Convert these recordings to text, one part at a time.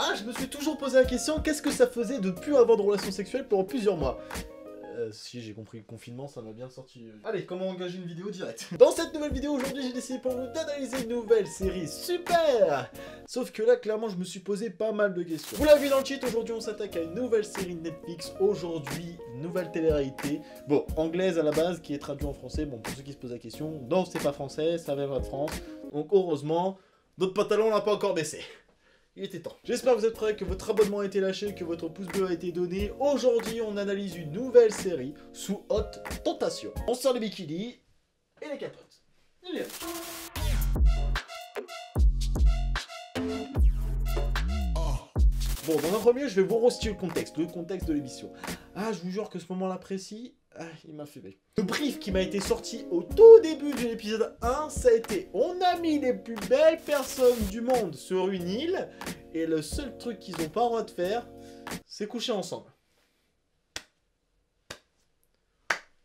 Ah, je me suis toujours posé la question, qu'est-ce que ça faisait de plus avoir de relations sexuelles pendant plusieurs mois? Si j'ai compris le confinement, ça m'a bien sorti. Allez, comment engager une vidéo directe? Dans cette nouvelle vidéo, aujourd'hui, j'ai décidé pour vous d'analyser une nouvelle série super. Sauf que là, clairement, je me suis posé pas mal de questions. Vous l'avez vu dans le titre, aujourd'hui, on s'attaque à une nouvelle série de Netflix. Aujourd'hui, nouvelle télé-réalité. Bon, anglaise à la base, qui est traduite en français. Bon, pour ceux qui se posent la question, non, c'est pas français, ça vient pas de France. Donc, heureusement, notre pantalon n'a pas encore baissé. Il était temps. J'espère que vous êtes prêts, que votre abonnement a été lâché, que votre pouce bleu a été donné. Aujourd'hui, on analyse une nouvelle série sous haute tentation. On sort les bikinis et les capotes. Allez. Bon, dans un premier, je vais vous restituer le contexte de l'émission. Ah, je vous jure que ce moment-là précis, il m'a fait rire. Le brief qui m'a été sorti au tout début de l'épisode 1, ça a été: on a mis les plus belles personnes du monde sur une île, et le seul truc qu'ils n'ont pas le droit de faire, c'est coucher ensemble.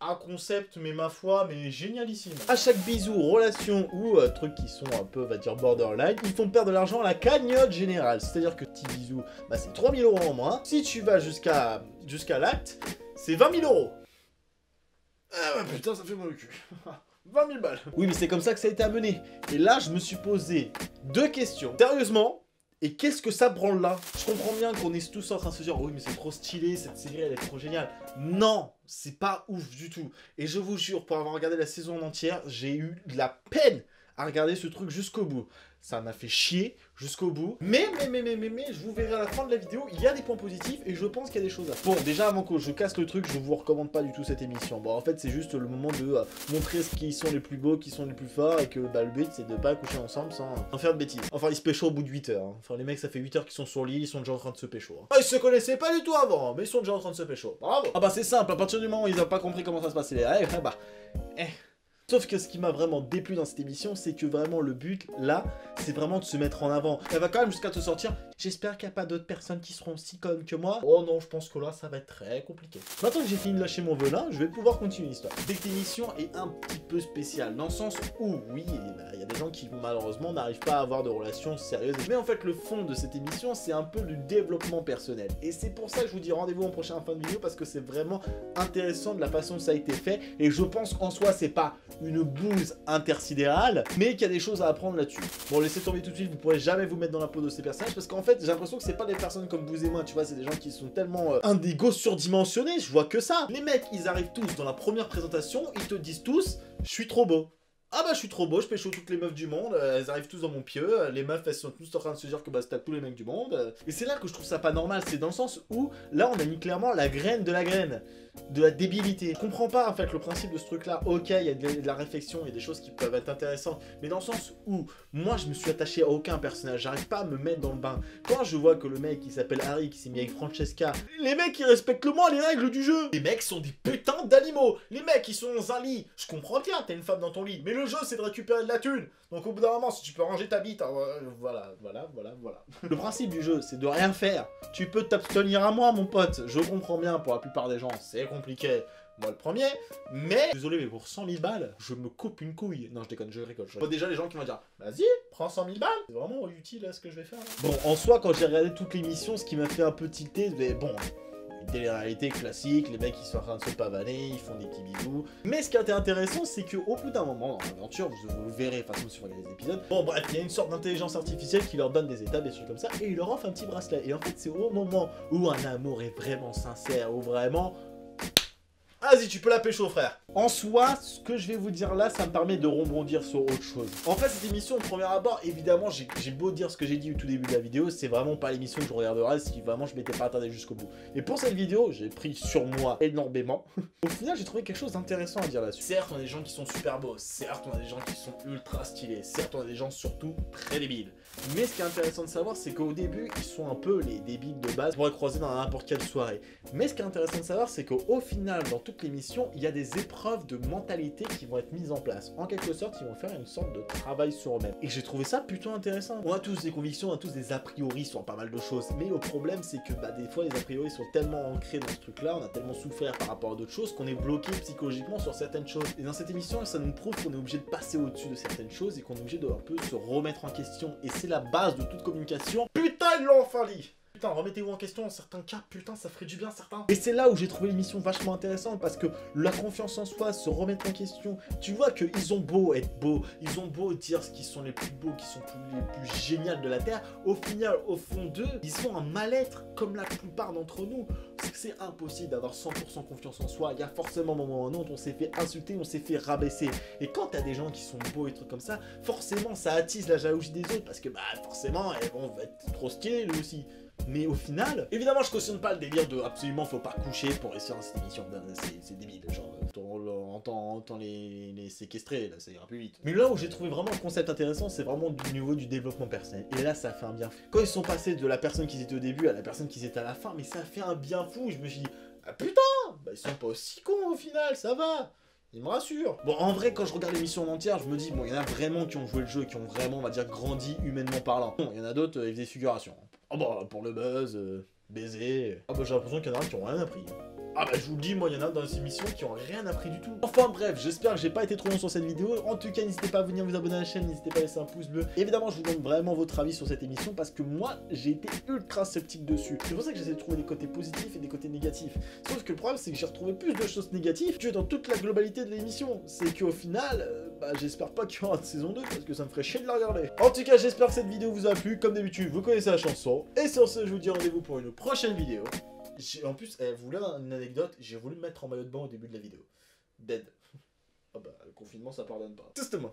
Un concept, mais ma foi, mais génialissime. À chaque bisou, relation ou trucs qui sont un peu, on va dire, borderline, ils font perdre de l'argent à la cagnotte générale. C'est-à-dire que petit bisou, bah, c'est 3 000 € en moins. Si tu vas jusqu'à l'acte, c'est 20 000 €. Ah ouais, putain, ça fait mal au cul. 20 000 balles. Oui, mais c'est comme ça que ça a été amené. Et là, je me suis posé deux questions. Sérieusement, et qu'est-ce que ça branle là? Je comprends bien qu'on est tous en train de se dire: oui, mais c'est trop stylé, cette série, elle est trop géniale. Non, c'est pas ouf du tout. Et je vous jure, pour avoir regardé la saison entière, j'ai eu de la peine à regarder ce truc jusqu'au bout. Ça m'a fait chier jusqu'au bout. Mais, je vous verrai à la fin de la vidéo, il y a des points positifs et je pense qu'il y a des choses à faire. Bon, déjà, avant que je casse le truc, je vous recommande pas du tout cette émission. Bon, en fait, c'est juste le moment de montrer qui sont les plus beaux, qui sont les plus forts, et que bah, le but, c'est de pas coucher ensemble sans faire de bêtises. Enfin, ils se pécho au bout de 8 heures. Hein. Enfin, les mecs, ça fait 8 heures qu'ils sont sur l'île, ils sont déjà en train de se pécho. Hein. Ah, ils se connaissaient pas du tout avant, mais ils sont déjà en train de se pécho. Bravo. Ah bah, c'est simple, à partir du moment où ils n'ont pas compris comment ça se passait les règles, bah... Sauf que ce qui m'a vraiment déplu dans cette émission, c'est que vraiment le but, là, c'est vraiment de se mettre en avant. Elle va quand même jusqu'à te sortir: j'espère qu'il n'y a pas d'autres personnes qui seront aussi connes que moi. Oh non, je pense que là, ça va être très compliqué. Maintenant que j'ai fini de lâcher mon venin, je vais pouvoir continuer l'histoire. Cette émission est un petit peu spéciale, dans le sens où, oui, il y a des gens qui, malheureusement, n'arrivent pas à avoir de relations sérieuses. Mais en fait, le fond de cette émission, c'est un peu du développement personnel. Et c'est pour ça que je vous dis rendez-vous en prochaine fin de vidéo, parce que c'est vraiment intéressant de la façon dont ça a été fait. Et je pense qu'en soi, c'est pas une bouse intersidérale, mais qu'il y a des choses à apprendre là-dessus. Bon, laissez tomber tout de suite, vous pourrez jamais vous mettre dans la peau de ces personnages, parce qu'en fait, j'ai l'impression que c'est pas des personnes comme vous et moi, tu vois, c'est des gens qui sont tellement indigos surdimensionnés, je vois que ça. Les mecs, ils arrivent tous dans la première présentation, ils te disent tous: je suis trop beau. Ah bah je suis trop beau, je pécho toutes les meufs du monde, elles arrivent tous dans mon pieu, les meufs elles sont tous en train de se dire que bah c'est tous les mecs du monde. Et c'est là que je trouve ça pas normal, c'est dans le sens où là on a mis clairement la graine de la débilité. Je comprends pas en fait le principe de ce truc là. Ok, il y a de la réflexion, il y a des choses qui peuvent être intéressantes, mais dans le sens où moi je me suis attaché à aucun personnage, j'arrive pas à me mettre dans le bain. Quand je vois que le mec qui s'appelle Harry, qui s'est mis avec Francesca, les mecs ils respectent le moins les règles du jeu. Les mecs sont des putains d'animaux, les mecs ils sont dans un lit. Je comprends bien, t'as une femme dans ton lit, mais le jeu c'est de récupérer de la thune. Donc au bout d'un moment, si tu peux ranger ta bite, voilà. Le principe du jeu, c'est de rien faire. Tu peux t'abstenir à moi, mon pote. Je comprends bien, pour la plupart des gens, c'est compliqué. Moi le premier, mais... Désolé, mais pour 100 000 balles, je me coupe une couille. Non, je déconne, je rigole. Je vois déjà les gens qui vont dire: vas-y, prends 100 000 balles. C'est vraiment utile à ce que je vais faire. Là. Bon, en soi, quand j'ai regardé toute l'émission, ce qui m'a fait un peu tilter, mais bon... télé-réalité classique, les mecs ils sont en train de se pavaner, ils font des petits bisous. Mais ce qui a été intéressant, c'est qu'au bout d'un moment dans l'aventure, vous verrez de toute façon si vous regardez les épisodes, bon bref, il y a une sorte d'intelligence artificielle qui leur donne des étapes, des trucs comme ça, et il leur offre un petit bracelet. Et en fait, c'est au moment où un amour est vraiment sincère, où vraiment... Vas-y, tu peux la pécho, frère. En soi, ce que je vais vous dire là, ça me permet de rebondir sur autre chose. En fait, cette émission, au premier abord, évidemment, j'ai beau dire ce que j'ai dit au tout début de la vidéo, c'est vraiment pas l'émission que je regarderai si vraiment je m'étais pas attardé jusqu'au bout. Et pour cette vidéo, j'ai pris sur moi énormément. Au final, j'ai trouvé quelque chose d'intéressant à dire là-dessus. Certes, on a des gens qui sont super beaux, certes, on a des gens qui sont ultra stylés, certes, on a des gens surtout très débiles. Mais ce qui est intéressant de savoir, c'est qu'au début, ils sont un peu les débiles de base, pour les croiser dans n'importe quelle soirée. Mais ce qui est intéressant de savoir, c'est qu'au final, dans toute l'émission, il y a des épreuves de mentalité qui vont être mises en place. En quelque sorte, ils vont faire une sorte de travail sur eux-mêmes. Et j'ai trouvé ça plutôt intéressant. On a tous des convictions, on a tous des a priori sur pas mal de choses. Mais le problème, c'est que bah, des fois, les a priori sont tellement ancrés dans ce truc-là, on a tellement souffert par rapport à d'autres choses qu'on est bloqué psychologiquement sur certaines choses. Et dans cette émission, ça nous prouve qu'on est obligé de passer au-dessus de certaines choses et qu'on est obligé de un peu se remettre en question. Et c'est la base de toute communication. Putain, de l'enfant lit. Putain, remettez-vous en question en certains cas, putain, ça ferait du bien certains. Et c'est là où j'ai trouvé l'émission vachement intéressante parce que la confiance en soi, se remettre en question, tu vois qu'ils ont beau être beaux, ils ont beau dire ce qu'ils sont les plus beaux, qui sont les plus géniaux de la Terre, au final, au fond d'eux, ils ont un mal-être comme la plupart d'entre nous. C'est impossible d'avoir 100% confiance en soi, il y a forcément un moment ou un autre, on s'est fait insulter, on s'est fait rabaisser. Et quand t'as des gens qui sont beaux et trucs comme ça, forcément ça attise la jalousie des autres parce que bah forcément, elles vont être trop stylées lui aussi. Mais au final, évidemment je cautionne pas le délire de absolument faut pas coucher pour réussir dans cette émission, c'est débile, genre on entend les séquestrer, là ça ira plus vite. Mais là où j'ai trouvé vraiment le concept intéressant, c'est vraiment du niveau du développement personnel, et là ça fait un bien fou. Quand ils sont passés de la personne qu'ils étaient au début à la personne qu'ils étaient à la fin, mais ça fait un bien fou, je me suis dit, ah putain, bah ils sont pas aussi cons au final, ça va. Il me rassure. Bon, en vrai, quand je regarde l'émission en entière, je me dis, bon, il y en a vraiment qui ont joué le jeu, qui ont vraiment, on va dire, grandi humainement parlant. Bon, il y en a d'autres, ils faisaient figuration. Oh bah, pour le buzz, baiser. Ah bah, j'ai l'impression qu'il y en a qui ont rien appris. Ah bah, je vous le dis, moi, il y en a dans ces émissions qui ont rien appris du tout. Enfin bref, j'espère que j'ai pas été trop long sur cette vidéo. En tout cas, n'hésitez pas à venir vous abonner à la chaîne, n'hésitez pas à laisser un pouce bleu. Évidemment, je vous demande vraiment votre avis sur cette émission parce que moi, j'ai été ultra sceptique dessus. C'est pour ça que j'essaie de trouver des côtés positifs et des côtés négatifs. Sauf que le problème, c'est que j'ai retrouvé plus de choses négatives que dans toute la globalité de l'émission. C'est qu'au final, bah, j'espère pas qu'il y aura de saison 2 parce que ça me ferait chier de la regarder. En tout cas, j'espère que cette vidéo vous a plu. Comme d'habitude, vous connaissez la chanson. Et sur ce, je vous dis rendez-vous pour une prochaine vidéo. En plus, vous voulez une anecdote, j'ai voulu me mettre en maillot de bain au début de la vidéo. Dead. Ah bah, le confinement, ça pardonne pas. Justement.